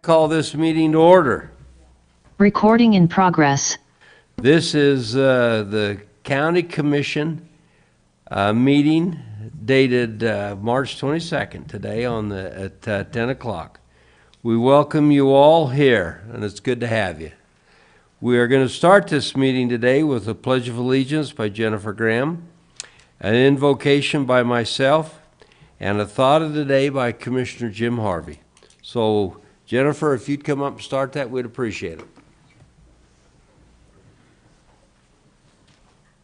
Call this meeting to order. Recording in progress. This is the County Commission meeting dated March 22nd today at 10 o'clock. We welcome you all here, and it's good to have you. We are going to start this meeting today with a Pledge of Allegiance by Jennifer Graham, an invocation by myself, and a thought of the day by Commissioner Jim Harvey. So, Jennifer, if you'd come up and start that, we'd appreciate it.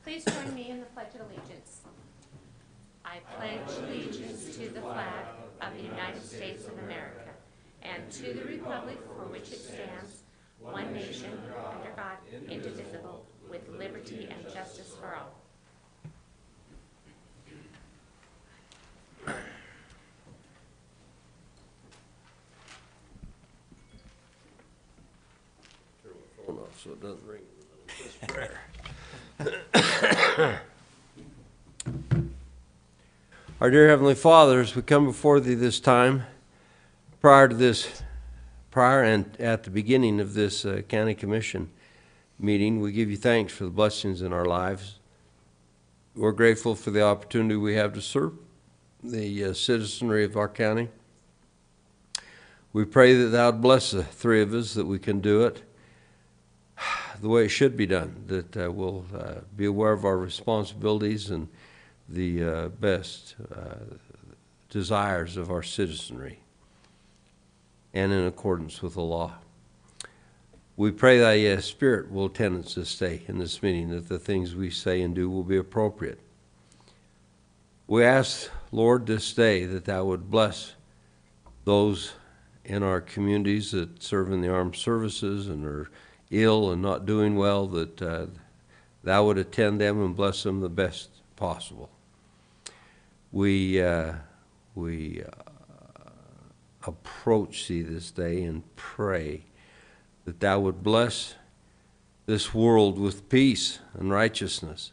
Please join me in the Pledge of Allegiance. I pledge allegiance to the flag of the United States of America and to the republic for which it stands, one nation, under God, indivisible, with liberty and justice for all. Turn my phone off so it doesn't ring this prayer. Our dear Heavenly Father, as we come before Thee this time, prior and at the beginning of this County Commission meeting, we give You thanks for the blessings in our lives. We're grateful for the opportunity we have to serve the citizenry of our county. We pray that Thou would bless the three of us, that we can do it the way it should be done, that we'll be aware of our responsibilities and the best desires of our citizenry, and in accordance with the law. We pray Thy Spirit will attend us this day in this meeting, that the things we say and do will be appropriate. We ask, Lord, this day that Thou would bless those in our communities that serve in the armed services and are ill and not doing well, that Thou would attend them and bless them the best possible. We approach Thee this day and pray that Thou would bless this world with peace and righteousness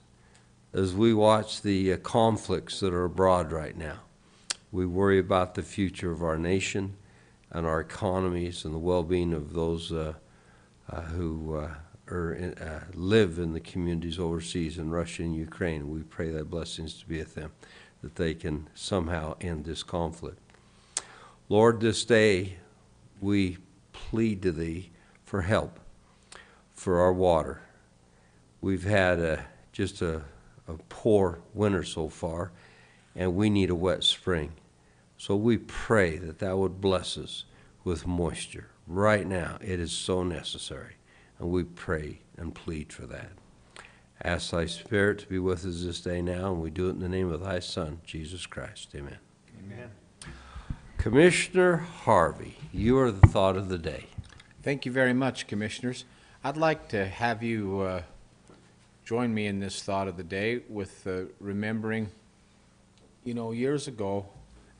as we watch the conflicts that are abroad right now. We worry about the future of our nation and our economies and the well-being of those who live in the communities overseas in Russia and Ukraine. We pray Thy blessings to be with them, that they can somehow end this conflict. Lord, this day we plead to Thee for help for our water. We've had just a poor winter so far, and we need a wet spring. So we pray that Thou would bless us with moisture. Right now, it is so necessary, and we pray and plead for that. Ask Thy Spirit to be with us this day now, and we do it in the name of Thy Son, Jesus Christ. Amen. Amen. Commissioner Harvey, you are the thought of the day. Thank you very much, Commissioners. I'd like to have you join me in this thought of the day with remembering, years ago,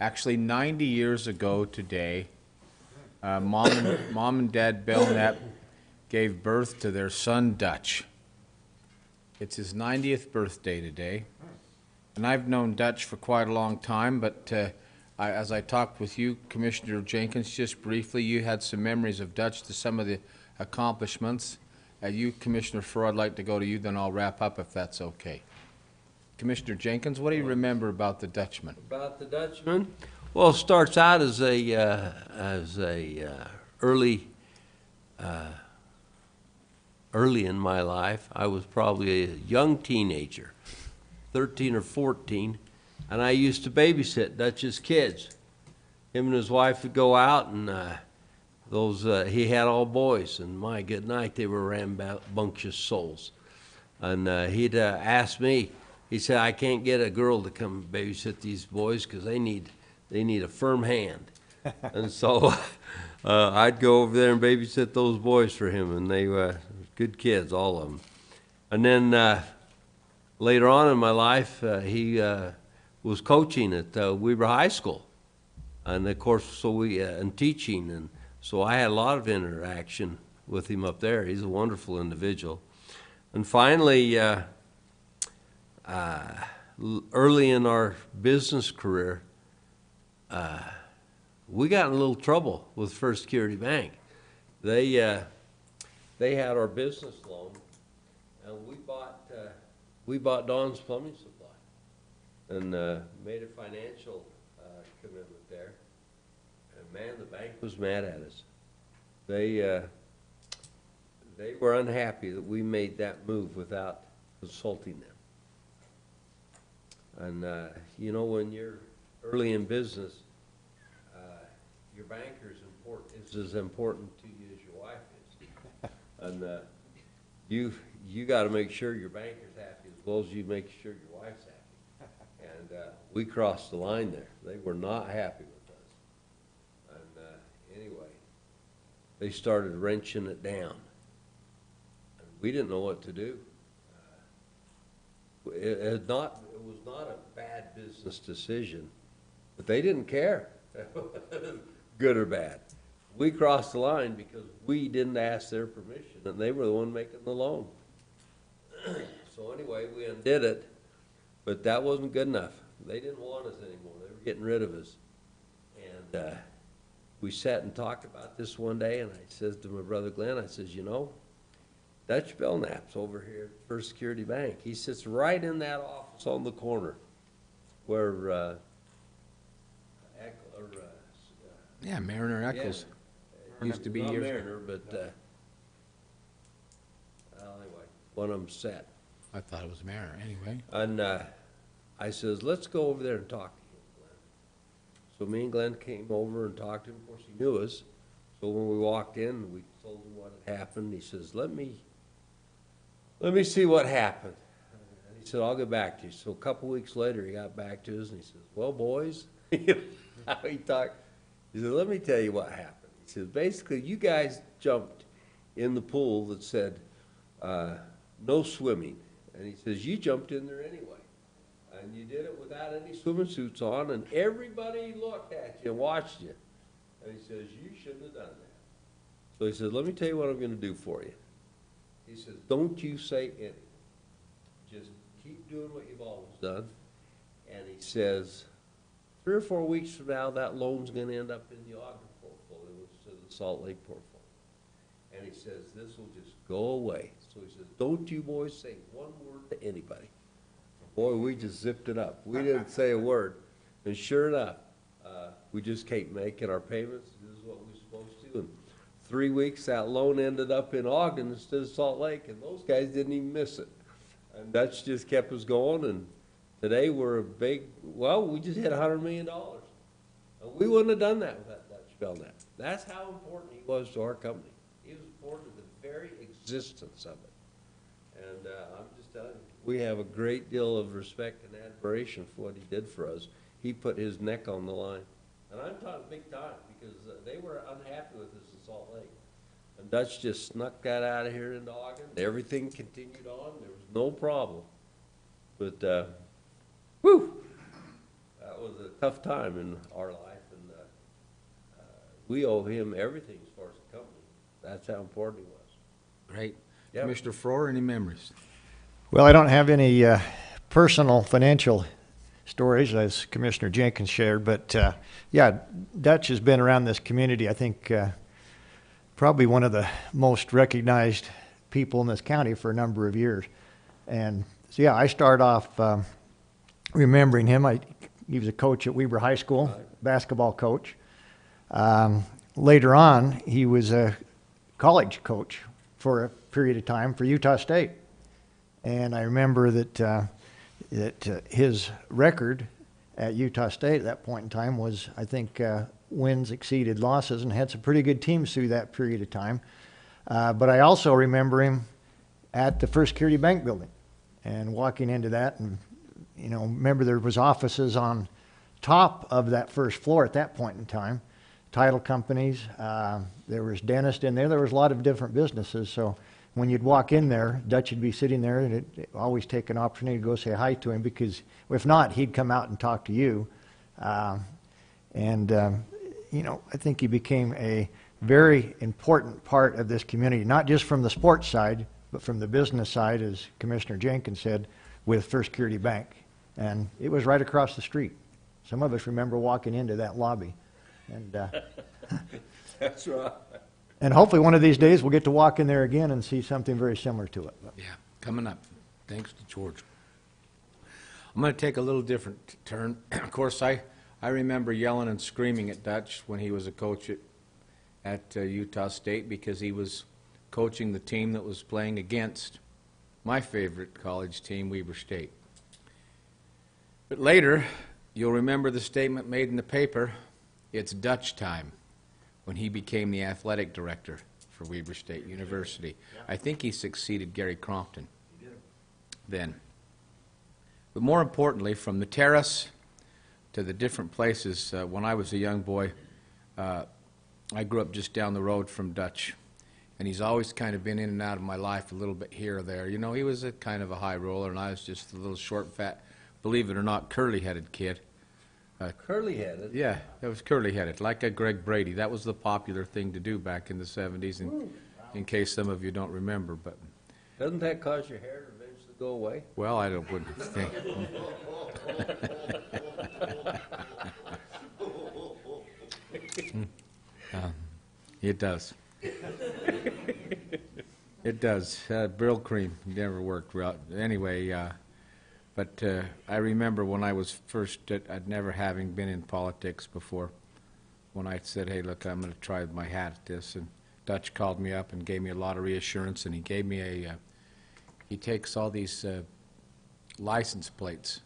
actually 90 years ago today, Mom and Dad Belknap gave birth to their son Dutch. It's his 90th birthday today, and I've known Dutch for quite a long time, but as I talked with you, Commissioner Jenkins, just briefly, you had some memories of Dutch to some of the accomplishments. You, Commissioner Furr, I'd like to go to you, then I'll wrap up if that's okay. Commissioner Jenkins, what do you remember about the Dutchman? About the Dutchman? Well, it starts out as early in my life. I was probably a young teenager, 13 or 14, and I used to babysit Dutch's kids. Him and his wife would go out, and he had all boys, and my good night, they were rambunctious souls. And he'd ask me, he said, I can't get a girl to come babysit these boys because they need a firm hand. And so I'd go over there and babysit those boys for him, and they were good kids, all of them. And then later on in my life, he was coaching at Weber High School, and of course, and teaching, and so I had a lot of interaction with him up there. He's a wonderful individual. And finally, early in our business career, we got in a little trouble with First Security Bank. They had our business loan, and we bought Don's Plumbing Supply, and made a financial commitment there. And man, the bank was mad at us. They were unhappy that we made that move without consulting them. And you know, when you're early in business, your banker is as important to you as your wife is. And you got to make sure your banker's happy as well as you make sure your wife's happy. And we crossed the line there. They were not happy with us. And anyway, they started wrenching it down. And we didn't know what to do. It was not a bad business decision, but they didn't care, good or bad. We crossed the line because we didn't ask their permission, and they were the one making the loan. So anyway, we undid it, but that wasn't good enough. They didn't want us anymore. They were getting rid of us. And we sat and talked about this one day, and I says to my brother Glenn, I says, you know, Dutch Belknap's over here at First Security Bank. He sits right in that office on the corner where Yeah, Mariner Eccles. Used to be not years ago. Mariner, but well, anyway, one of them sat. I thought it was Mariner, anyway. And I says, let's go over there and talk to him, Glenn. So me and Glenn came over and talked to him. Of course, he knew us. So when we walked in, we told him what had happened. He says, let me see what happened. And he said, I'll get back to you. So a couple weeks later, he got back to us, and he says, well, boys, how he talked. He said, let me tell you what happened. He says, basically, you guys jumped in the pool that said no swimming. And he says, you jumped in there anyway. And you did it without any swimming suits on, and everybody looked at you and watched you. And he says, you shouldn't have done that. So he says, let me tell you what I'm going to do for you. He says, don't you say anything. Just keep doing what you've always done. And he says, 3 or 4 weeks from now, that loan's going to end up in the Ogden portfolio instead of the Salt Lake portfolio. And he says, this will just go away. So he says, don't you boys say one word to anybody. Boy, we just zipped it up. We didn't say a word. And sure enough, we just kept making our payments. This is what we're supposed to. And 3 weeks, that loan ended up in Ogden instead of Salt Lake, and those guys didn't even miss it. And Dutch just kept us going, and today we're a big, well, we just hit $100 million. And we wouldn't have done that without Dutch Belknap. That's how important he was to our company. He was important to the very existence of it. And I'm just telling you, we have a great deal of respect and admiration for what he did for us. He put his neck on the line. And I'm talking big time, because they were unhappy with us in Salt Lake. And Dutch just snuck that out of here into Ogden. Everything continued on. There was no problem. But, whew, that was a tough time in our life. And we owe him everything as far as the company. That's how important he was. Great. Yep. Commissioner Froer, any memories? Well, I don't have any personal financial stories, as Commissioner Jenkins shared, but yeah, Dutch has been around this community, I think, probably one of the most recognized people in this county for a number of years. And so, yeah, I start off remembering him. He was a coach at Weber High School, basketball coach. Later on, he was a college coach for a period of time for Utah State. And I remember that his record at Utah State at that point in time was, I think, wins exceeded losses, and had some pretty good teams through that period of time. But I also remember him at the First Security Bank building and walking into that, and remember there was offices on top of that first floor at that point in time, title companies, there was dentists in there, there was a lot of different businesses. So when you'd walk in there, Dutch would be sitting there, and it'd always take an opportunity to go say hi to him, because if not, he'd come out and talk to you. I think he became a very important part of this community, not just from the sports side, but from the business side, as Commissioner Jenkins said, with First Security Bank. And it was right across the street. Some of us remember walking into that lobby. And That's right. And hopefully one of these days we'll get to walk in there again and see something very similar to it. Yeah, coming up. Thanks to George. I'm going to take a little different turn. Of course, I remember yelling and screaming at Dutch when he was a coach at Utah State, because he was coaching the team that was playing against my favorite college team, Weber State. But later, you'll remember the statement made in the paper, it's Dutch time, when he became the athletic director for Weber State University. I think he succeeded Gary Crompton then. But more importantly, from the terrace to the different places, when I was a young boy, I grew up just down the road from Dutch, and he's always kind of been in and out of my life a little bit here or there. You know, he was a kind of a high roller, and I was just a little short, fat, believe it or not, curly-headed kid. Curly-headed? Yeah, that was curly-headed, like a Greg Brady. That was the popular thing to do back in the 70s, and in case some of you don't remember. But Doesn't that cause your hair to eventually go away? well, I wouldn't think. It does. It does. Brill cream never worked well. Anyway, but I remember when I was first, I'd never having been in politics before, when I said, hey, look, I'm going to try my hat at this. And Dutch called me up and gave me a lot of reassurance, and he gave me he takes all these license plates,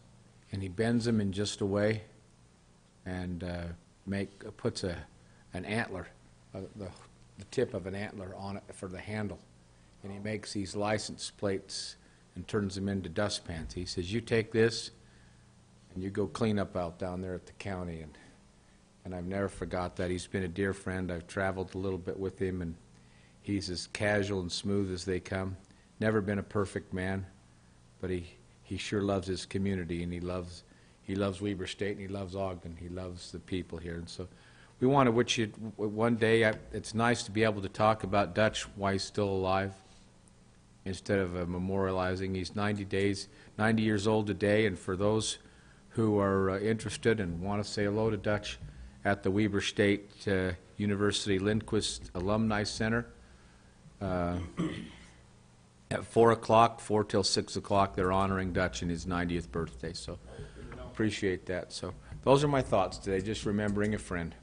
and he bends them in just a way and puts an antler, the tip of an antler on it for the handle. And he makes these license plates and turns them into dustpans. He says, you take this and you go clean up out down there at the county. And I've never forgot that. He's been a dear friend. I've traveled a little bit with him, and he's as casual and smooth as they come. Never been a perfect man, but he sure loves his community, and he loves Weber State, and he loves Ogden. He loves the people here. And so we want to wish you one day, it's nice to be able to talk about Dutch while he's still alive, instead of memorializing. He's 90 years old today, and for those who are interested and want to say hello to Dutch at the Weber State University Lindquist Alumni Center, at 4 o'clock, 4 till 6 o'clock, they're honoring Dutch in his 90th birthday, so appreciate that. So those are my thoughts today, just remembering a friend.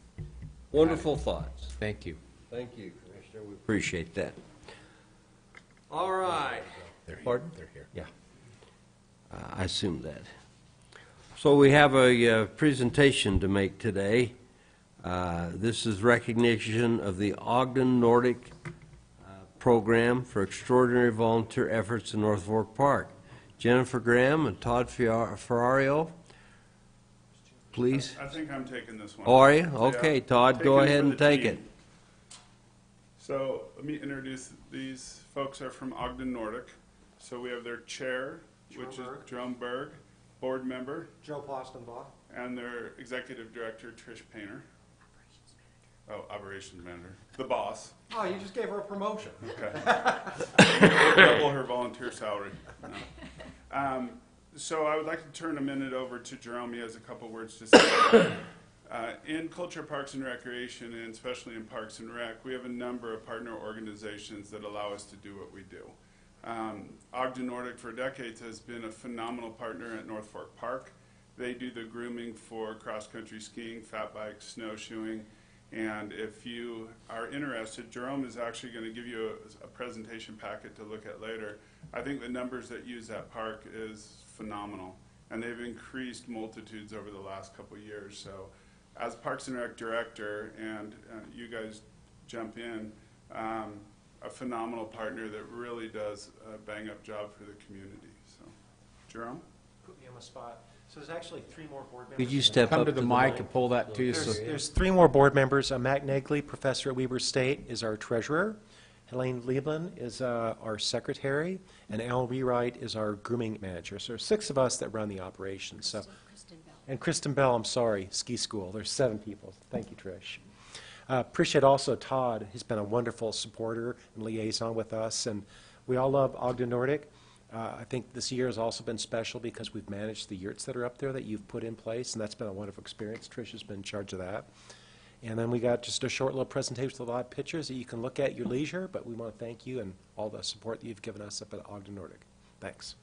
Wonderful thoughts. Thank you. Thank you, Commissioner. We appreciate that. All right. They're here. Pardon? They're here. Yeah. I assume that. So we have a presentation to make today. This is recognition of the Ogden Nordic program for extraordinary volunteer efforts in North Fork Park. Jennifer Graham and Todd Ferrario, please. I think I'm taking this one. Oh, are you? So, yeah, Okay, Todd, taking go it ahead for and the take team. it. So let me introduce these folks. Are from Ogden Nordic. So we have their chair, which is Jerome Berg, board member, Joe Postenbaugh. and their executive director, Trish Painter. Oh, operations manager, the boss. Oh, you just gave her a promotion. Okay. Double her volunteer salary. No. So I would like to turn a minute over to Jerome. He has a couple words to say. In Culture, Parks, and Recreation, and especially in Parks and Rec, we have a number of partner organizations that allow us to do what we do. Ogden Nordic for decades has been a phenomenal partner at North Fork Park. They do the grooming for cross-country skiing, fat bikes, snowshoeing, and if you are interested, Jerome is actually going to give you a presentation packet to look at later. I think the numbers that use that park is phenomenal, and they've increased multitudes over the last couple of years. So as Parks and Rec director, and you guys jump in, a phenomenal partner that really does a bang-up job for the community. So, Jerome? Put me on the spot. So there's actually 3 more board members. Could you step Come up to the mic and pull that to you. So There's 3 more board members. Matt Negley, professor at Weber State, is our treasurer. Helene Liebland is our secretary, and Al Rewright is our grooming manager. So there's 6 of us that run the operation. So, and Kristen Bell, I'm sorry, ski school. There's 7 people. Thank you, Trish. Appreciate also Todd. He's been a wonderful supporter and liaison with us, and we all love Ogden Nordic. I think this year has also been special because we've managed the yurts that are up there that you've put in place, and that's been a wonderful experience. Trish has been in charge of that. And then we got just a short little presentation with a lot of pictures that you can look at your leisure, but we want to thank you and all the support that you've given us up at Ogden Nordic. Thanks.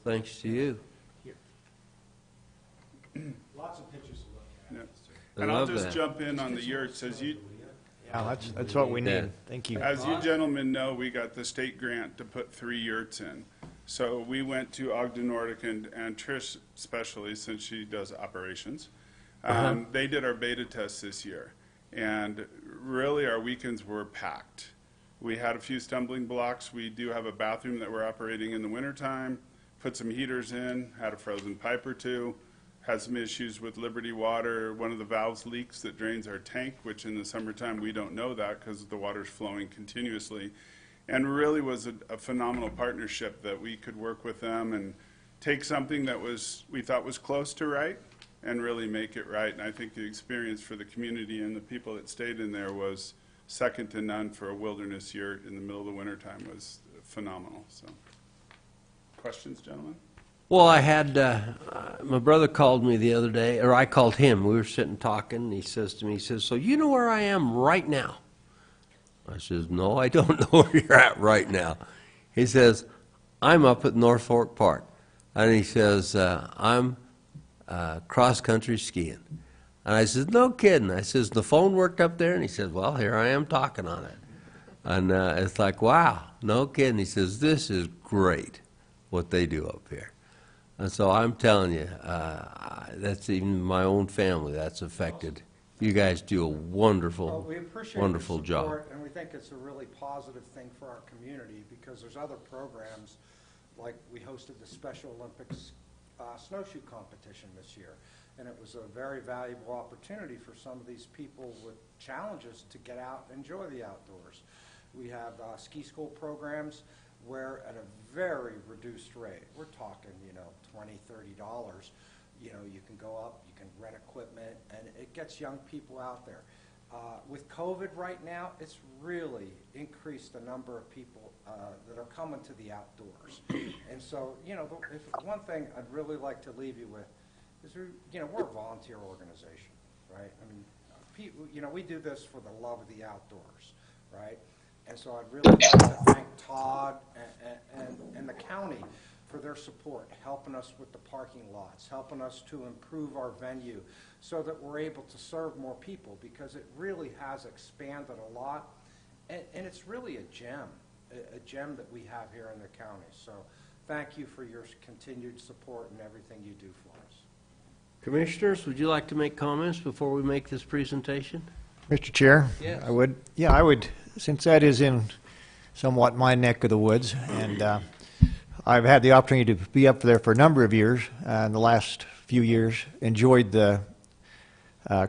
Thanks to you. Lots of pictures to look at. Yeah. I And I'll love just that. jump in on the yurts. Yeah, that's what we Yeah. need. Thank you. As you gentlemen know, we got the state grant to put 3 yurts in. So we went to Ogden Nordic and Trish especially, since she does operations. They did our beta test this year. And really, our weekends were packed. We had a few stumbling blocks. We do have a bathroom that we're operating in the wintertime, put some heaters in, had a frozen pipe or two, had some issues with Liberty Water. One of the valves leaks that drains our tank, which in the summertime we don't know that because the water's flowing continuously. And really was a phenomenal partnership that we could work with them and take something that we thought was close to right and really make it right. And I think the experience for the community and the people that stayed in there was second to none for a wilderness yurt in the middle of the wintertime. Was phenomenal. So, questions, gentlemen? Well, I had, my brother called me the other day, or I called him. We were sitting talking, and he says to me, he says, so you know where I am right now? I says, no, I don't know where you're at right now. He says, I'm up at North Fork Park. And he says, I'm cross-country skiing. And I says, no kidding. I says, the phone worked up there? And he says, well, here I am talking on it. And it's like, wow, no kidding. He says, this is great, what they do up here. And so I'm telling you, that's even my own family that's affected. You guys do a Well, wonderful, we appreciate wonderful your job. support, and we think it's a really positive thing for our community, because there's other programs, like we hosted the Special Olympics snowshoe competition this year, and it was a very valuable opportunity for some of these people with challenges to get out and enjoy the outdoors. We have ski school programs where at a very reduced rate, we're talking, $20, $30, you can go up, you can rent equipment, and it gets young people out there. With COVID right now, it's really increased the number of people that are coming to the outdoors. And so, if one thing I'd really like to leave you with is, we're a volunteer organization, right? I mean, people, we do this for the love of the outdoors, right? And so I'd really like to thank Todd and the county for their support, helping us with the parking lots, helping us to improve our venue so that we're able to serve more people, because it really has expanded a lot. And it's really a gem that we have here in the county. So thank you for your continued support and everything you do for us. Commissioners, would you like to make comments before we make this presentation? Mr. Chair? Yes. I would, since that is in somewhat my neck of the woods, and I've had the opportunity to be up there for a number of years, in the last few years, enjoyed the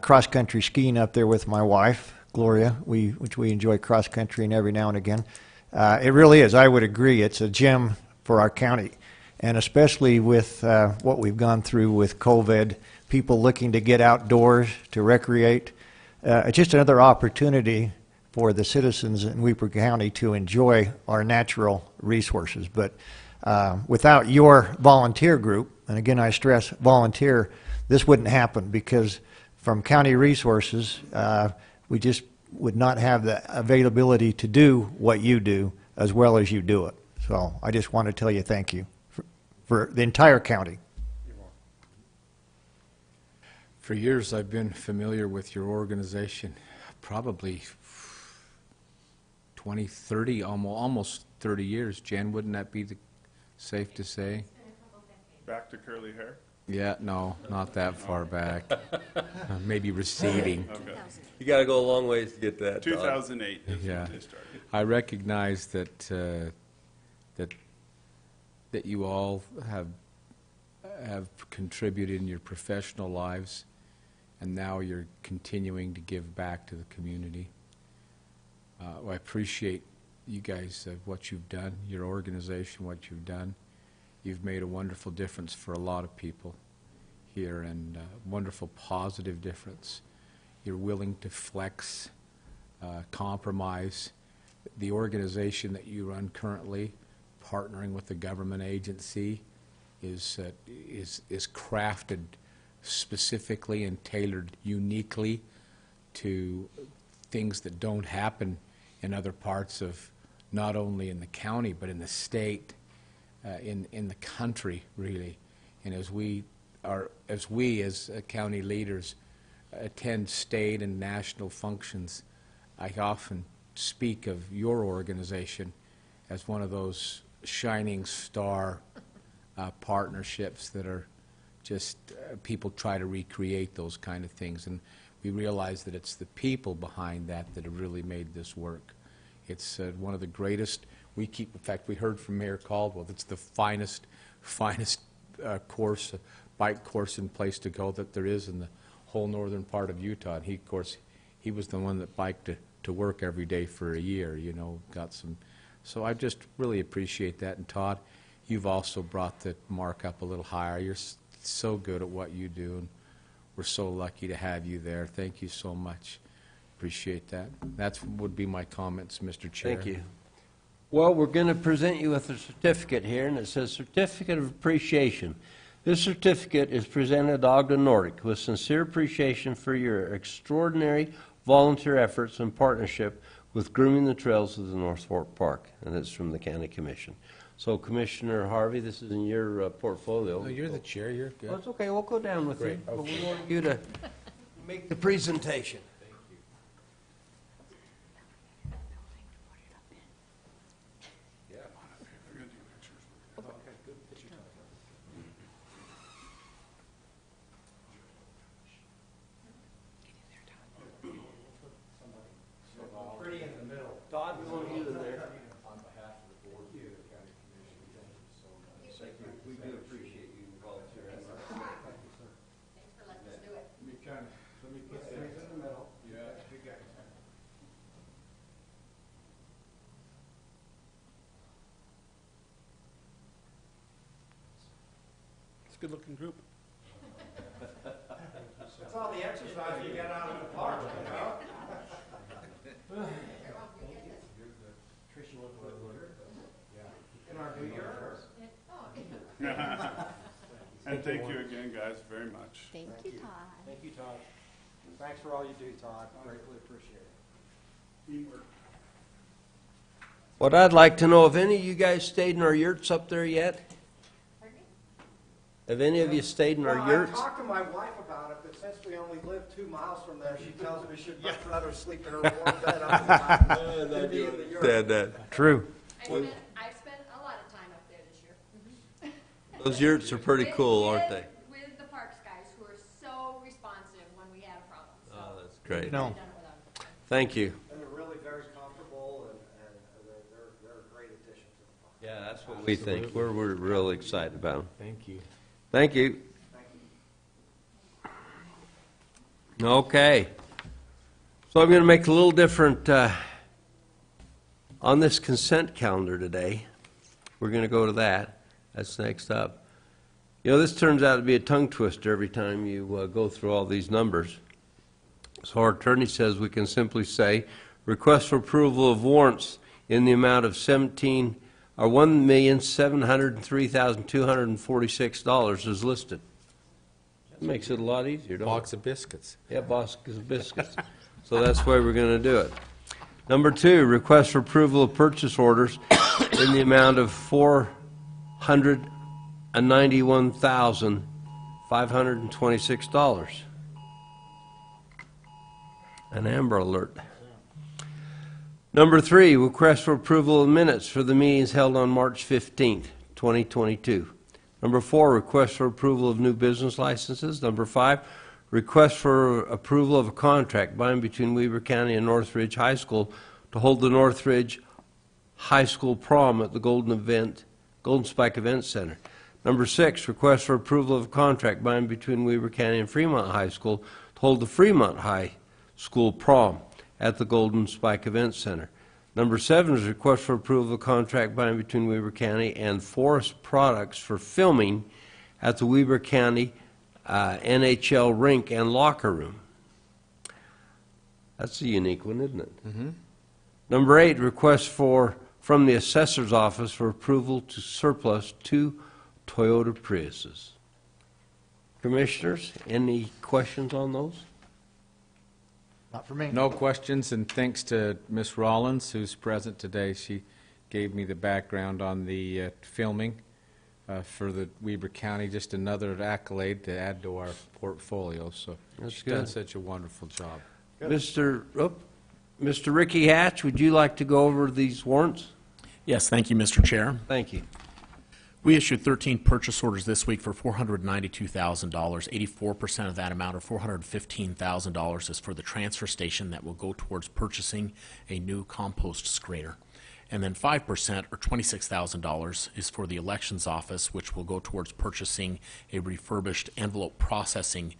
cross-country skiing up there with my wife, Gloria, which we enjoy cross-country and every now and again. It really is, I would agree, it's a gem for our county, and especially with what we've gone through with COVID, people looking to get outdoors, to recreate. It's just another opportunity for the citizens in Weber County to enjoy our natural resources. But without your volunteer group, and again I stress volunteer, this wouldn't happen, because from county resources, we just would not have the availability to do what you do as well as you do it. So I just want to tell you thank you for the entire county. For years, I've been familiar with your organization, probably 20, 30, almost 30 years. Jen, wouldn't that be safe to say? Back to curly hair? Yeah, no, not that far back. Maybe receding. Okay. You got to go a long ways to get that. 2008 is Yeah. when they started. I recognize that that you all have contributed in your professional lives, and now you're continuing to give back to the community. I appreciate you guys, what you've done, your organization, what you've done. You've made a wonderful difference for a lot of people here, and wonderful positive difference. You're willing to flex, compromise. The organization that you run currently, partnering with the government agency, is crafted specifically and tailored uniquely to things that don't happen in other parts of, not only in the county, but in the state, in the country, really. And as we, as county leaders, attend state and national functions, I often speak of your organization as one of those shining star partnerships that are just, people try to recreate those kind of things. And we realize that it's the people behind that that have really made this work. It's one of the greatest. In fact, we heard from Mayor Caldwell, it's the finest course, bike course and place to go that there is in the whole northern part of Utah. And he, of course, he was the one that biked to work every day for a year, you know, got some. So I just really appreciate that. And Todd, you've also brought the mark up a little higher. You're so good at what you do, and we're so lucky to have you there. Thank you so much. Appreciate that. That would be my comments, Mr. Chair. Thank you. Well, we're going to present you with a certificate here, and it says Certificate of Appreciation. This certificate is presented to Ogden Nordic with sincere appreciation for your extraordinary volunteer efforts and partnership with grooming the trails of the North Fork Park, and it's from the County Commission. So, Commissioner Harvey, this is in your portfolio. No, you're the chair. You're good. Well, it's okay. We'll go down with you, but we want you to make the presentation. Thank you. They're gonna do pictures. Pretty in the middle. Todd, we want you in there. On behalf of the board, the county commission, thank you so much. Thank you. We do appreciate you volunteering. Thanks for letting us do it. Let me kind of, let me put Things in the middle. Yeah, big guy. It's a good-looking group. That's all the exercise you get out of the park, you know? In our new year. And thank you again, guys, very much. Thank you, Todd. Thank you, Todd. Thanks for all you do, Todd. Greatly appreciate it. Teamwork. What I'd like to know, have any of you guys stayed in our yurts up there yet? Pardon me? Have any of you stayed in Well, our I yurts? talked to my wife about it, but since we only live 2 miles from there, she tells me she'd much rather sleep in her warm bed up in than be in the yurt. True. I've spent a lot of time up there this year. Those yurts are pretty cool, aren't they? With the parks guys who are so responsive when we had a problem. So Oh, that's great. No. we've done it without them. Thank you. And they're really very comfortable, and they're a great addition to the park. Yeah, that's what we think. We're real excited about them. Thank you. Thank you. Thank you. Okay. So I'm going to make a little different on this consent calendar today. We're going to go to that. That's next up. You know, this turns out to be a tongue twister every time you go through all these numbers. So our attorney says we can simply say, request for approval of warrants in the amount of $1,703,246 is listed. That makes it a lot easier, don't it? Box of biscuits. Yeah, box of biscuits. So that's why we're going to do it. Number 2, request for approval of purchase orders in the amount of $491,526. An Amber Alert. Number 3, request for approval of minutes for the meetings held on March 15th, 2022. Number 4, request for approval of new business licenses. Number 5, request for approval of a contract by and between Weber County and Northridge High School to hold the Northridge High School prom at the Golden Spike Event Center. Number 6, request for approval of a contract by and between Weber County and Fremont High School to hold the Fremont High School prom at the Golden Spike Event Center. Number 7 is request for approval of a contract by and between Weber County and Forest Products for filming at the Weber County NHL rink and locker room. That's a unique one, isn't it? Mm-hmm. Number 8, request from the assessor's office for approval to surplus 2 Toyota Priuses. Commissioners, any questions on those? Not for me. No questions, and thanks to Miss Rollins, who's present today. She gave me the background on the filming for the Weber County. Just another accolade to add to our portfolio. So That's she's done good. such a wonderful job. Mr. Ricky Hatch, would you like to go over these warrants? Yes, thank you, Mr. Chair. Thank you. We issued 13 purchase orders this week for $492,000. 84% of that amount, or $415,000, is for the transfer station that will go towards purchasing a new compost grader. And then 5%, or $26,000, is for the elections office, which will go towards purchasing a refurbished envelope processing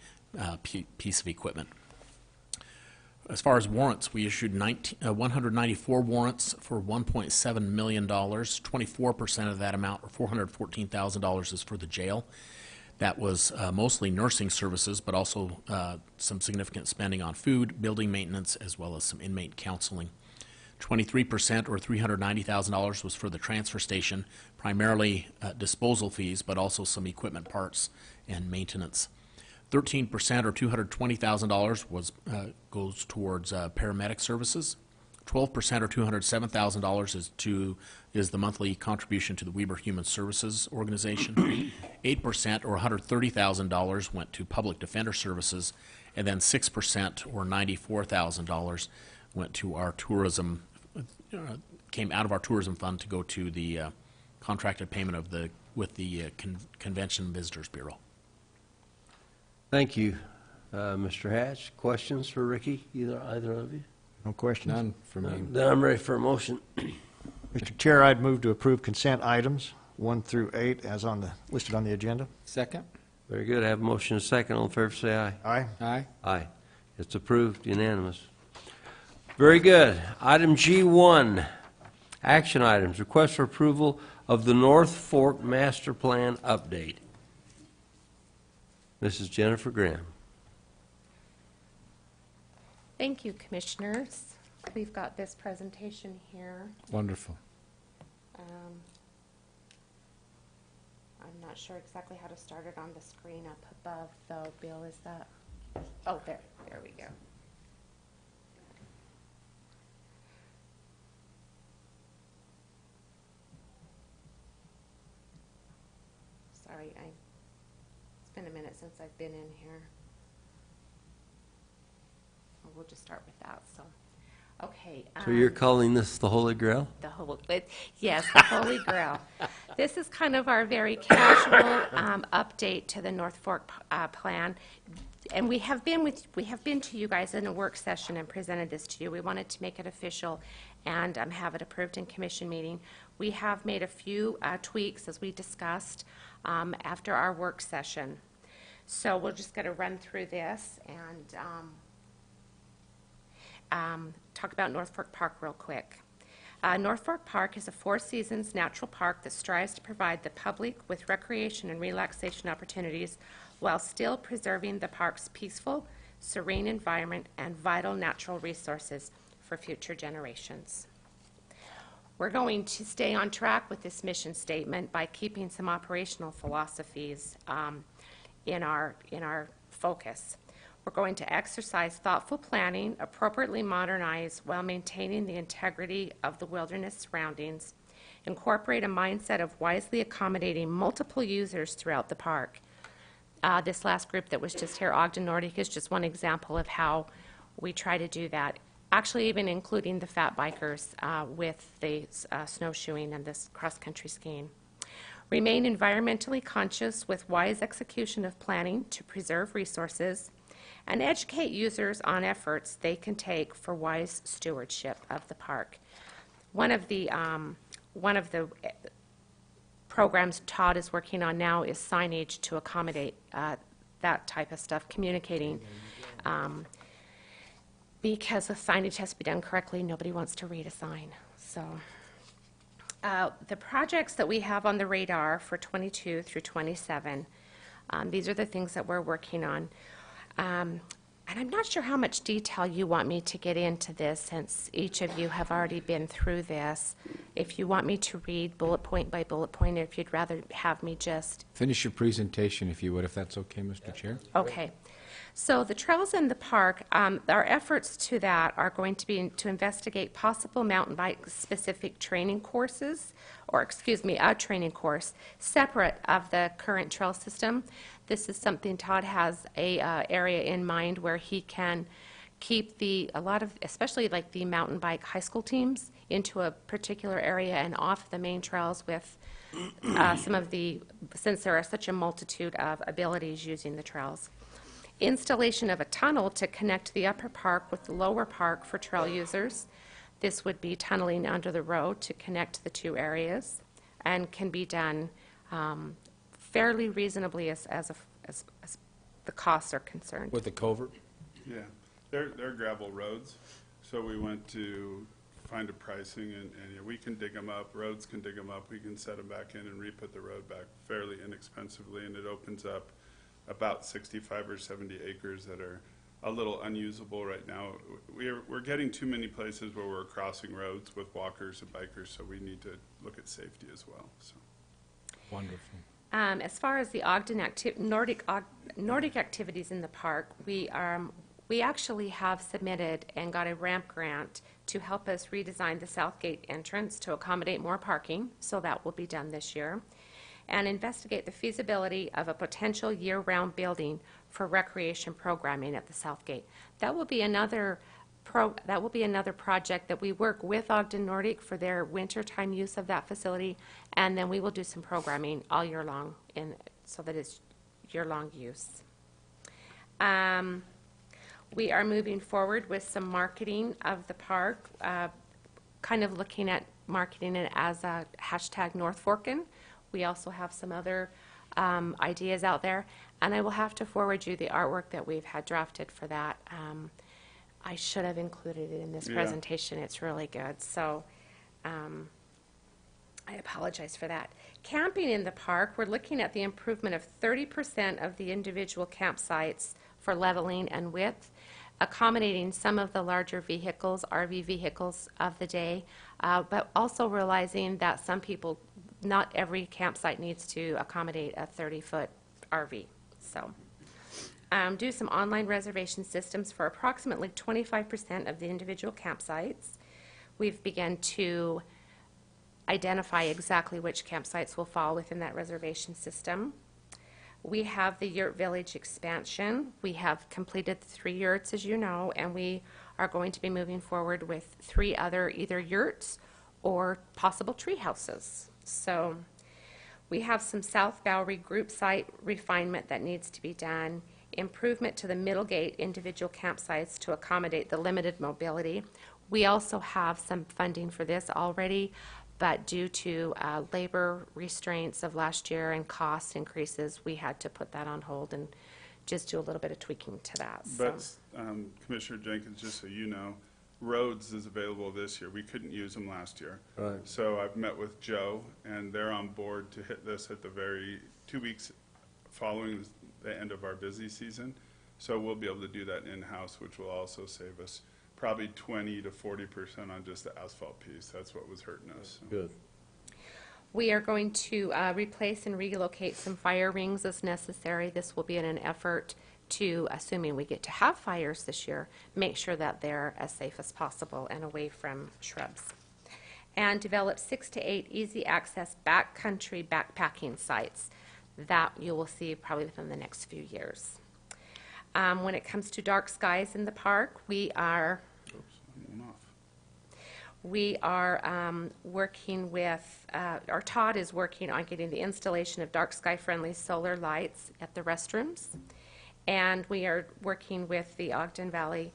piece of equipment. As far as warrants, we issued 194 warrants for $1.7 million. 24% of that amount, or $414,000, is for the jail. That was mostly nursing services, but also some significant spending on food, building maintenance, as well as some inmate counseling. 23%, or $390,000, was for the transfer station, primarily disposal fees, but also some equipment parts and maintenance. 13%, or $220,000, goes towards paramedic services. 12%, or $207,000, is the monthly contribution to the Weber Human Services Organization. 8%, or $130,000, went to public defender services, and then 6%, or $94,000, went to our tourism, came out of our tourism fund to go to the contracted payment with the Convention Visitors Bureau. Thank you, Mr. Hatch. Questions for Ricky, either of you? No questions? None for me. Then I'm ready for a motion. Mr. Chair, I'd move to approve consent items 1 through 8 as listed on the agenda. Second? Very good. I have a motion and a second. All in favor, say aye. Aye. Aye. Aye. It's approved, unanimous. Very good. Item G1, action items. Request for approval of the North Fork Master Plan update. Mrs. Jennifer Graham. Thank you, Commissioners. We've got this presentation here. Wonderful. I'm not sure exactly how to start it on the screen up above, though. Bill, is that? Oh, there we go. Sorry, it's been a minute since I've been in here. We'll just start with that, so. Okay. So you're calling this the Holy Grail? Yes, the Holy Grail. This is kind of our very casual update to the North Fork plan. And we have been to you guys in a work session and presented this to you. We wanted to make it official and have it approved in commission meeting. We have made a few tweaks, as we discussed, after our work session. So we're just going to run through this and talk about North Fork Park real quick. North Fork Park is a Four Seasons natural park that strives to provide the public with recreation and relaxation opportunities while still preserving the park's peaceful, serene environment and vital natural resources for future generations. We're going to stay on track with this mission statement by keeping some operational philosophies in our focus. We're going to exercise thoughtful planning, appropriately modernize while maintaining the integrity of the wilderness surroundings, incorporate a mindset of wisely accommodating multiple users throughout the park. This last group that was just here, Ogden Nordic, is just one example of how we try to do that, actually even including the fat bikers with the snowshoeing and this cross-country skiing. Remain environmentally conscious with wise execution of planning to preserve resources, and educate users on efforts they can take for wise stewardship of the park. One of the programs Todd is working on now is signage to accommodate that type of stuff, communicating, because the signage has to be done correctly. Nobody wants to read a sign. So the projects that we have on the radar for 22 through 27, these are the things that we're working on. And I'm not sure how much detail you want me to get into this, since each of you have already been through this. If you want me to read bullet point by bullet point, or if you'd rather have me just... Finish your presentation, if you would, if that's okay, Mr. Chair. Okay. So the trails in the park, our efforts to that are going to be to investigate possible mountain bike specific training courses, or excuse me, a training course separate of the current trail system. This is something Todd has a area in mind where he can keep a lot of, especially like the mountain bike high school teams, into a particular area and off the main trails with some of the, since there are such a multitude of abilities using the trails. Installation of a tunnel to connect the upper park with the lower park for trail users. This would be tunneling under the road to connect the two areas, and can be done fairly reasonably as the costs are concerned. With the covert? Yeah, they're gravel roads, so we went to find a pricing, and yeah, we can dig them up, roads can dig them up, we can set them back in and re-put the road back fairly inexpensively, and it opens up about 65 or 70 acres that are a little unusable right now. We're getting too many places where we're crossing roads with walkers and bikers, so we need to look at safety as well. So. Wonderful. As far as the Ogden Nordic activities in the park, we actually have submitted and got a ramp grant to help us redesign the Southgate entrance to accommodate more parking, so that will be done this year, and investigate the feasibility of a potential year-round building for recreation programming at the Southgate. That will be another project that we work with Ogden Nordic for their wintertime use of that facility, and then we will do some programming all year long so that it's year-long use. We are moving forward with some marketing of the park, kind of looking at marketing it as a hashtag North Forkin. We also have some other ideas out there, and I will have to forward you the artwork that we've had drafted for that. I should have included it in this presentation. It's really good, so I apologize for that. Camping in the park, we're looking at the improvement of 30% of the individual campsites for leveling and width, accommodating some of the larger vehicles, RV vehicles of the day, but also realizing that some people, not every campsite needs to accommodate a 30-foot RV. So do some online reservation systems for approximately 25% of the individual campsites. We've begun to identify exactly which campsites will fall within that reservation system. We have the yurt village expansion. We have completed the 3 yurts, as you know, and we are going to be moving forward with 3 other either yurts or possible tree houses. So we have some South Bowery group site refinement that needs to be done, improvement to the Middlegate individual campsites to accommodate the limited mobility. We also have some funding for this already, but due to labor restraints of last year and cost increases, we had to put that on hold and just do a little bit of tweaking to that. But Commissioner Jenkins, just so you know, roads is available this year. We couldn't use them last year. Right. So I've met with Joe, and they're on board to hit this at the 2 weeks following the end of our busy season. So we'll be able to do that in-house, which will also save us probably 20 to 40% on just the asphalt piece. That's what was hurting us. So. Good. We are going to replace and relocate some fire rings as necessary. This will be in an effort to, assuming we get to have fires this year, make sure that they're as safe as possible and away from shrubs. And develop 6 to 8 easy access backcountry backpacking sites that you will see probably within the next few years. When it comes to dark skies in the park, we are working with, or Todd is working on getting the installation of dark sky friendly solar lights at the restrooms. And we are working with the Ogden Valley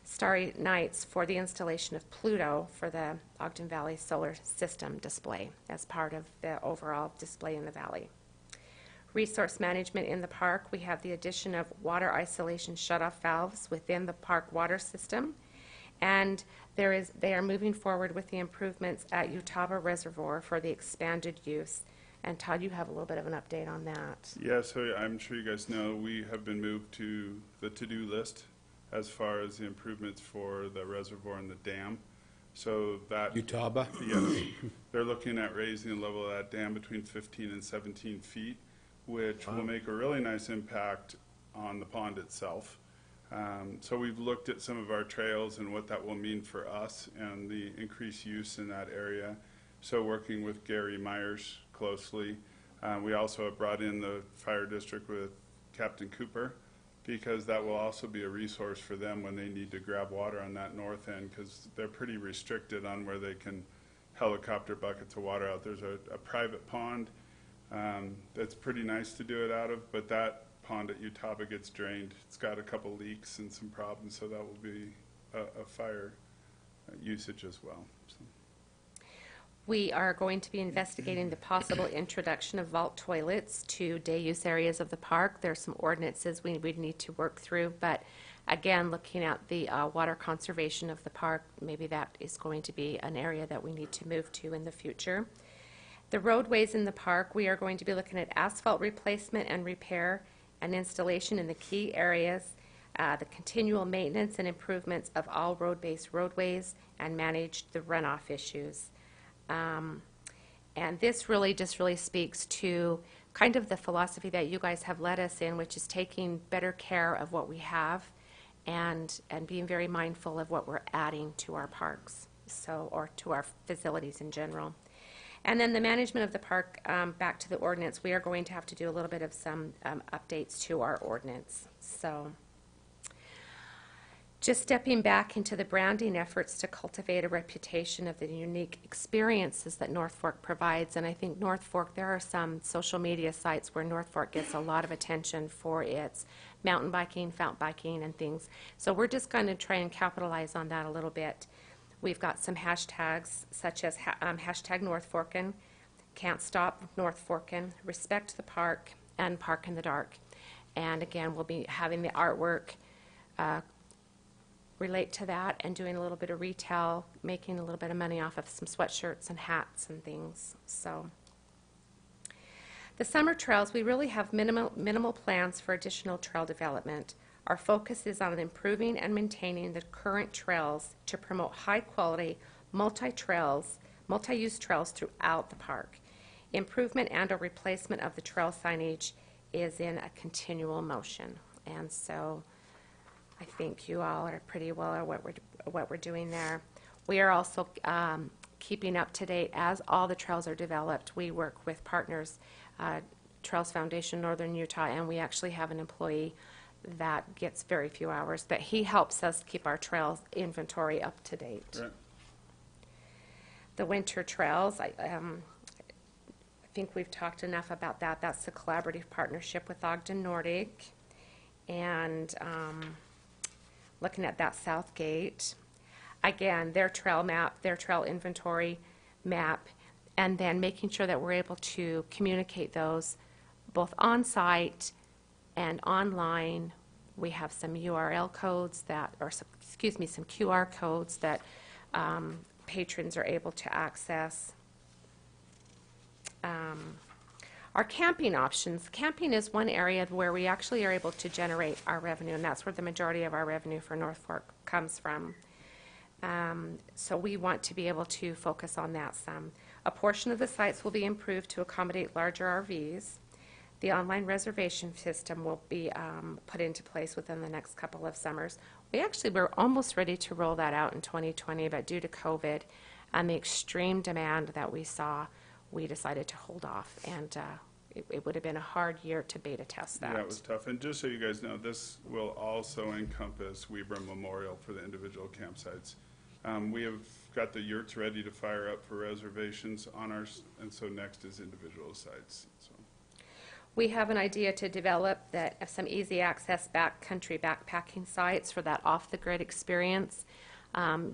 Starry Nights for the installation of Pluto for the Ogden Valley Solar System display as part of the overall display in the valley. Resource management in the park, we have the addition of water isolation shutoff valves within the park water system. And they are moving forward with the improvements at Utah Reservoir for the expanded use. And Todd, you have a little bit of an update on that. Yeah, so I'm sure you guys know we have been moved to the to-do list as far as the improvements for the reservoir and the dam. So that Utah? Yes, they're looking at raising the level of that dam between 15 and 17 feet, which will make a really nice impact on the pond itself. So we've looked at some of our trails and what that will mean for us and the increased use in that area. So working with Gary Myers closely. We also have brought in the fire district with Captain Cooper, because that will also be a resource for them when they need to grab water on that north end, because they're pretty restricted on where they can helicopter buckets of water out. There's a private pond that's pretty nice to do it out of, but that pond at Utah gets drained. It's got a couple leaks and some problems, so that will be a fire usage as well. So. We are going to be investigating the possible introduction of vault toilets to day use areas of the park. There are some ordinances we would need to work through, but again, looking at the water conservation of the park, maybe that is going to be an area that we need to move to in the future. The roadways in the park, we are going to be looking at asphalt replacement and repair and installation in the key areas, the continual maintenance and improvements of all road-based roadways, and manage the runoff issues. And this really speaks to kind of the philosophy that you guys have led us in, which is taking better care of what we have and being very mindful of what we're adding to our parks, or to our facilities in general. And then the management of the park, back to the ordinance, we are going to have to do a little bit of some updates to our ordinance. So just stepping back into the branding efforts to cultivate a reputation of the unique experiences that North Fork provides. And I think North Fork, there are some social media sites where North Fork gets a lot of attention for its mountain biking, fountain biking, and things. So we're just going to try and capitalize on that a little bit. We've got some hashtags such as hashtag North Forkin, Can't Stop North Forkin, Respect the Park, and Park in the Dark. And again, we'll be having the artwork relate to that and doing a little bit of retail, making a little bit of money off of some sweatshirts and hats and things. So the summer trails, we really have minimal plans for additional trail development. Our focus is on improving and maintaining the current trails to promote high-quality multi-use trails throughout the park. Improvement and or replacement of the trail signage is in a continual motion. And so I think you all are pretty well aware what we're doing there. We are also keeping up to date as all the trails are developed. We work with partners, Trails Foundation Northern Utah, and we actually have an employee that gets very few hours, but he helps us keep our trails inventory up to date. Right. The winter trails, I think we've talked enough about that. That's the collaborative partnership with Ogden Nordic, and looking at that South Gate. Again, their trail map, their trail inventory map, and then making sure that we're able to communicate those both on-site and online. We have some URL codes that, or some QR codes that patrons are able to access. Our camping options. Camping is one area where we actually are able to generate our revenue, and that's where the majority of our revenue for North Fork comes from. So we want to be able to focus on that some. A portion of the sites will be improved to accommodate larger RVs. The online reservation system will be put into place within the next couple of summers. We actually were almost ready to roll that out in 2020, but due to COVID and the extreme demand that we saw, we decided to hold off, and it would have been a hard year to beta test that. Yeah, it was tough. And just so you guys know, this will also encompass Weber Memorial for the individual campsites. We have got the yurts ready to fire up for reservations on ours, and so next is individual sites. So. We have an idea to develop some easy access backcountry backpacking sites for that off-the-grid experience.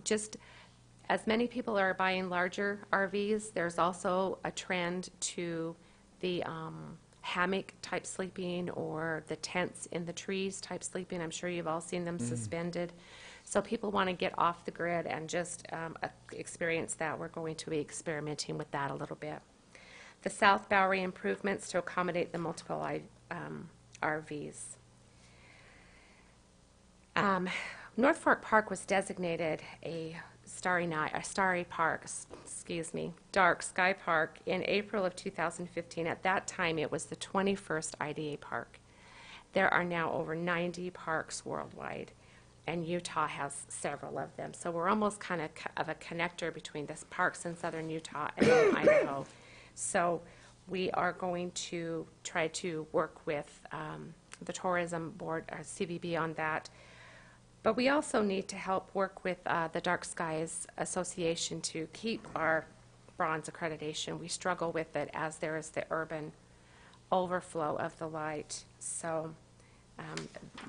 Just as many people are buying larger RVs, there's also a trend to the hammock type sleeping or the tents in the trees type sleeping. I'm sure you've all seen them suspended. So people want to get off the grid and just experience that. We're going to be experimenting with that a little bit. The South Bowery improvements to accommodate the multiple RVs. North Fork Park was designated a dark sky park in April of 2015. At that time, it was the 21st IDA park. There are now over 90 parks worldwide, and Utah has several of them. So we're almost kind of a connector between the parks in southern Utah and Idaho. So we are going to try to work with the Tourism Board, or CVB, on that. But we also need to help work with the Dark Skies Association to keep our bronze accreditation. We struggle with it as there is the urban overflow of the light. So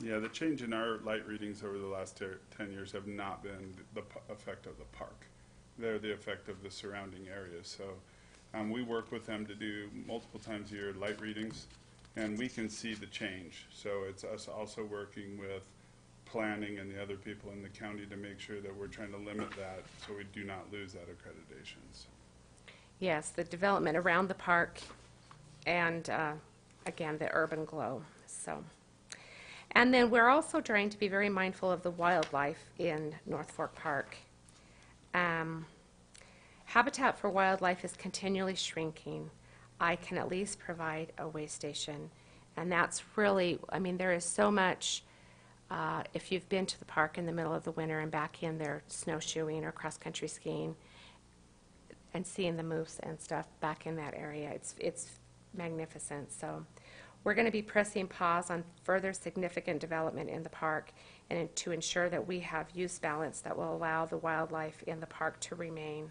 Yeah, the change in our light readings over the last 10 years have not been the effect of the park. They're the effect of the surrounding areas. So we work with them to do multiple times a year light readings, and we can see the change. So it's us also working with planning and the other people in the county to make sure that we're trying to limit that so we do not lose that accreditation. So. yes, the development around the park and, again, the urban glow. So, and then we're also trying to be very mindful of the wildlife in North Fork Park. Habitat for wildlife is continually shrinking. I can at least provide a way station, and that's really, I mean, there is so much. If you've been to the park in the middle of the winter and back in there snowshoeing or cross-country skiing and seeing the moose and stuff back in that area, it's magnificent. So we're going to be pressing pause on further significant development in the park and to ensure that we have use balance that will allow the wildlife in the park to remain.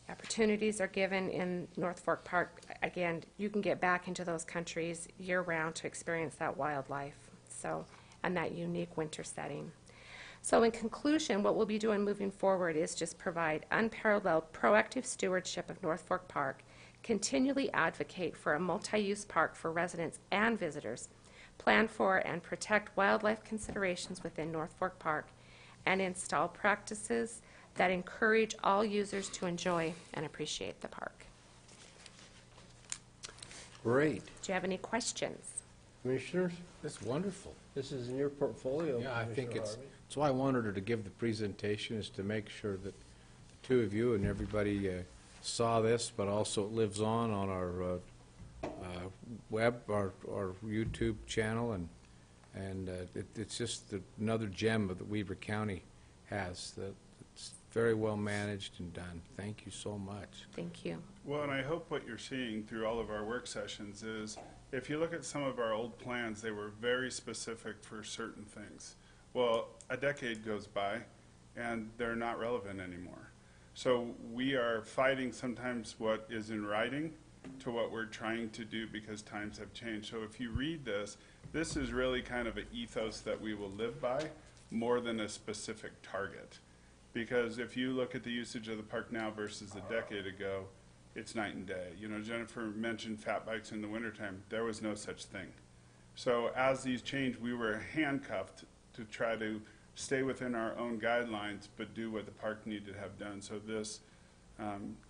Opportunities are given in North Fork Park. Again, you can get back into those countries year-round to experience that wildlife. So, and that unique winter setting. So in conclusion, what we'll be doing moving forward is just provide unparalleled proactive stewardship of North Fork Park, continually advocate for a multi-use park for residents and visitors, plan for and protect wildlife considerations within North Fork Park, and install practices that encourage all users to enjoy and appreciate the park. Great. Do you have any questions? Commissioners, That's wonderful. this is in your portfolio. Yeah, I think Commissioner it's, Harvey. that's why I wanted her to give the presentation, is to make sure that the two of you and everybody saw this, but also it lives on our web, our YouTube channel, and it's just another gem that Weber County has. It's very well managed and done. Thank you so much. Thank you. Well, and I hope what you're seeing through all of our work sessions is, if you look at some of our old plans, they were very specific for certain things. Well, a decade goes by, and they're not relevant anymore. So we are fighting sometimes what is in writing to what we're trying to do because times have changed. So if you read this, this is really kind of an ethos that we will live by more than a specific target. Because if you look at the usage of the park now versus a decade ago, it's night and day. You know, Jennifer mentioned fat bikes in the wintertime. There was no such thing. So as these changed, we were handcuffed to try to stay within our own guidelines, but do what the park needed to have done. So this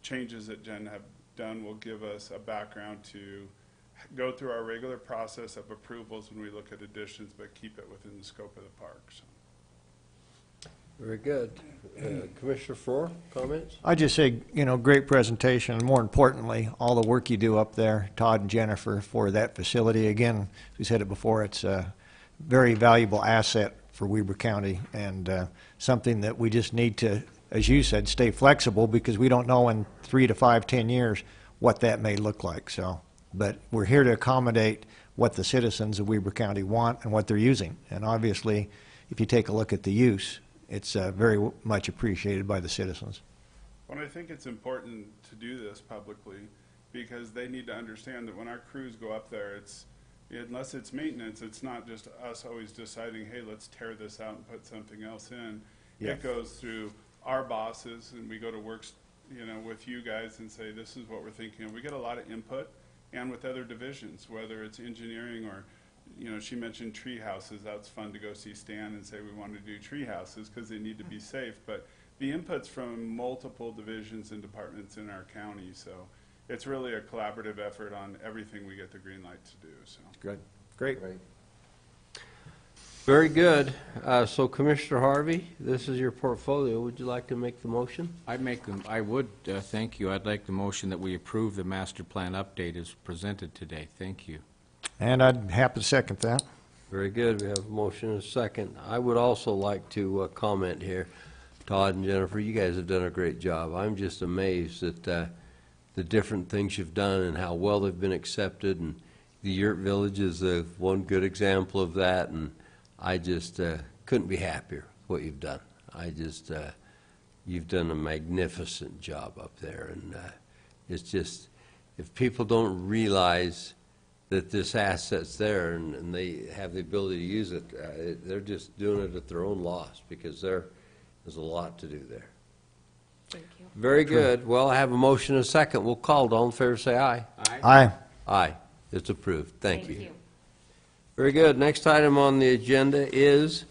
changes that Jen have done will give us a background to go through our regular process of approvals when we look at additions, but keep it within the scope of the park. So. Very good. Commissioner Frohr, comments? I just say, great presentation, and more importantly, all the work you do up there, Todd and Jennifer, for that facility. Again, as we said it before, it's a very valuable asset for Weber County, and something that we just need to, as you said, stay flexible, because we don't know in 3 to 5, 10 years what that may look like. So, but we're here to accommodate what the citizens of Weber County want and what they're using. And obviously, if you take a look at the use, it's very much appreciated by the citizens. Well, I think it's important to do this publicly, because they need to understand that when our crews go up there, unless it's maintenance, it's not just us always deciding, hey, let's tear this out and put something else in. Yeah. It goes through our bosses, and we go to work, with you guys and say, this is what we're thinking. We get a lot of input, and with other divisions, whether it's engineering or, she mentioned tree houses. That's fun to go see Stan and say we want to do tree houses because they need to be safe. But the input's from multiple divisions and departments in our county, so it's really a collaborative effort on everything we get the green light to do. So Good. Great. Very good. So Commissioner Harvey, this is your portfolio. Would you like to make the motion? I would, thank you. I'd like the motion that we approve the master plan update as presented today. Thank you. And I'd happy to second that. Very good. We have a motion and a second. I would also like to comment here. Todd and Jennifer, you guys have done a great job. I'm just amazed at the different things you've done and how well they've been accepted. And the Yurt Village is one good example of that. And I just couldn't be happier with what you've done. You've done a magnificent job up there. And it's just, if people don't realize that this asset's there and they have the ability to use it, they're just doing it at their own loss, because there's a lot to do there. Thank you. Very good. Well, I have a motion and a second. We'll call it. All in favor, say aye. Aye. Aye. It's approved. Thank you. Very good. Next item on the agenda is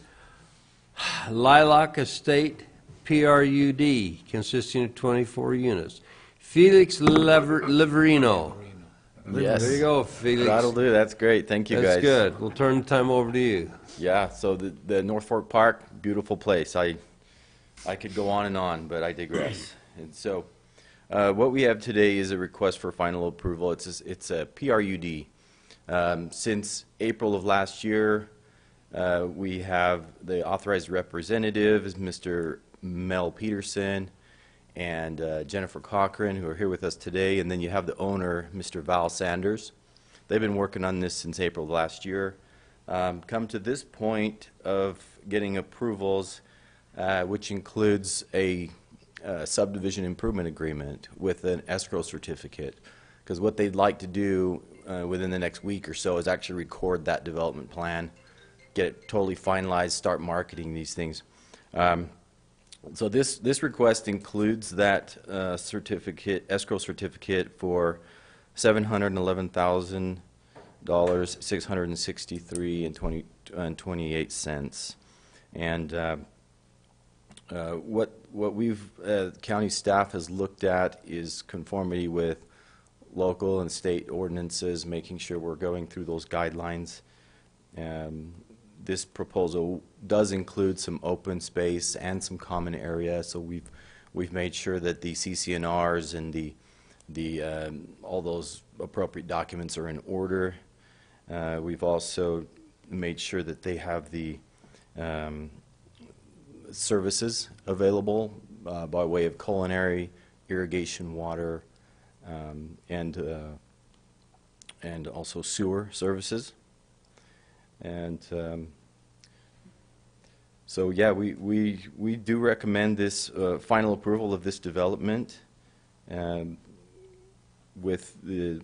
Lilac Estate PRUD, consisting of 24 units. Felix Liverino. Yes. There you go, Felix. That'll do. That's great. Thank you, That's guys. good. We'll turn the time over to you. Yeah. So the North Fork Park, beautiful place. I could go on and on, but I digress. And so, what we have today is a request for final approval. It's a PRUD. Since April of last year, we have the authorized representative is Mr. Mel Peterson and Jennifer Cochran, who are here with us today, and then you have the owner, Mr. Val Sanders. They've been working on this since April of last year. Come to this point of getting approvals, which includes a subdivision improvement agreement with an escrow certificate, because what they'd like to do within the next week or so is actually record that development plan, get it totally finalized, start marketing these things. So this request includes that certificate, escrow certificate, for $711,663.28. And what we've county staff has looked at is conformity with local and state ordinances, making sure we're going through those guidelines. This proposal does include some open space and some common area, so we've made sure that the CCNRs and the all those appropriate documents are in order. We've also made sure that they have the services available by way of culinary, irrigation, water, and also sewer services. And so, yeah, we do recommend this final approval of this development with the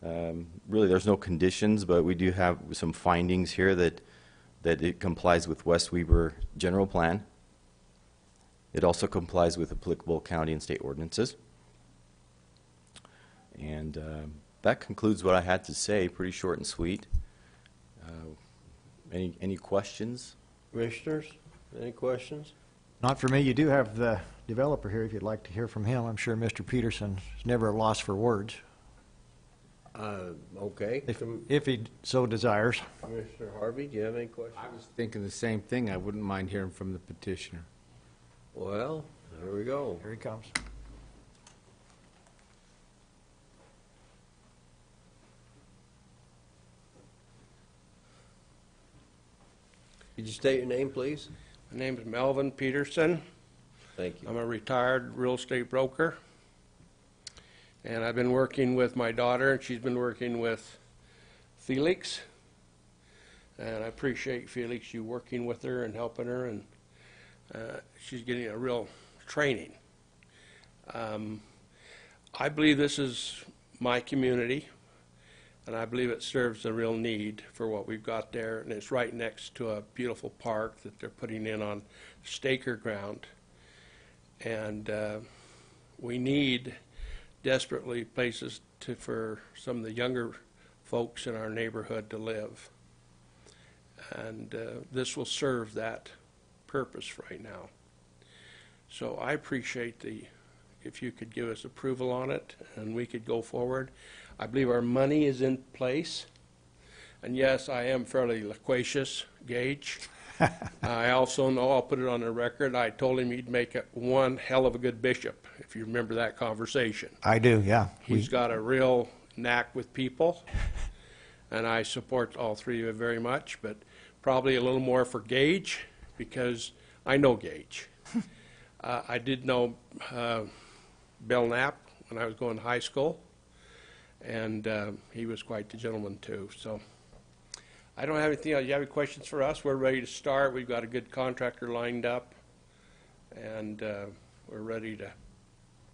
really there's no conditions, but we do have some findings here that it complies with West Weber general plan. It also complies with applicable county and state ordinances. And that concludes what I had to say, pretty short and sweet. Any questions? Commissioners, any questions? Not for me. You do have the developer here if you'd like to hear from him. I'm sure Mr. Peterson is never a loss for words, Okay. if he so desires. Commissioner Harvey, do you have any questions? I was thinking the same thing. I wouldn't mind hearing from the petitioner. Well, there we go. Here he comes. Could you state your name, please? My name is Melvin Peterson. Thank you. I'm a retired real estate broker. And I've been working with my daughter, and she's been working with Felix. And I appreciate, Felix, you working with her and helping her, and she's getting a real training. I believe this is my community, and I believe it serves a real need for what we've got there, and it's right next to a beautiful park that they're putting in on Staker ground. And we need desperately places for some of the younger folks in our neighborhood to live. And this will serve that purpose right now. So I appreciate if you could give us approval on it and we could go forward. I believe our money is in place. And yes, I am fairly loquacious, Gage. I also know, I'll put it on the record, I told him he'd make one hell of a good bishop, if you remember that conversation. I do, yeah. He's got a real knack with people. and I support all three of you very much, but probably a little more for Gage, because I know Gage. I did know Bill Knapp when I was going to high school, and he was quite the gentleman too. So I don't have anything else. You have any questions for us? We're ready to start. We've got a good contractor lined up, and we're ready to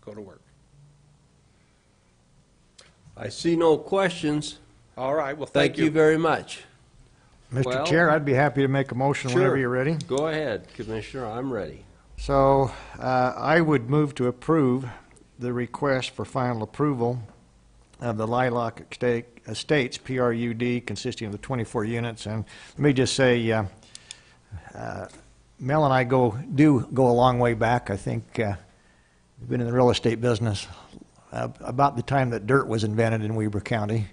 go to work. I see no questions. All right, well, Thank you very much. Mr. Well- Chair, I'd be happy to make a motion whenever Sure. you're ready. Go ahead, Commissioner, I'm ready. So I would move to approve the request for final approval of the Lilac Estates PRUD consisting of the 24 units. And let me just say, Mel and I do go a long way back. I think we've been in the real estate business about the time that dirt was invented in Weber County,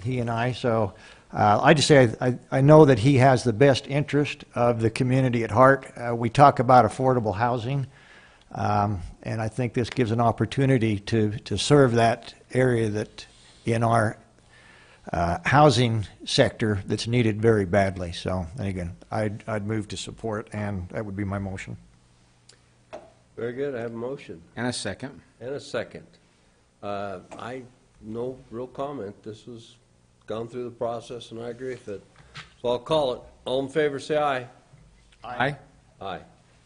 he and I. So I just say I know that he has the best interest of the community at heart. We talk about affordable housing, and I think this gives an opportunity to serve that area that in our housing sector that's needed very badly. So, and again, I'd move to support, and that would be my motion. Very good, I have a motion And a second. and a second. No real comment. This was gone through the process, and I agree with it. So I'll call it. All in favor, say aye. Aye. Aye.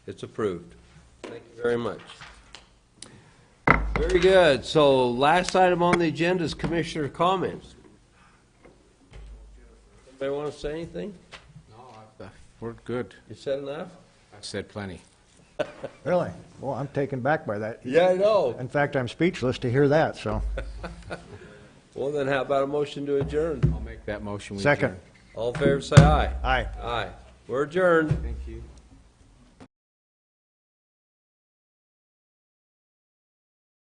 It's approved. Thank you very much. Very good. So last item on the agenda is commissioner comments. Anybody want to say anything? No, we're good. You said enough? I've said plenty. Really? Well, I'm taken back by that. Yeah, I know. In fact, I'm speechless to hear that, so. Well, then how about a motion to adjourn? I'll make that motion. We Second. adjourn. All in favor, say aye. Aye. Aye. We're adjourned. Thank you.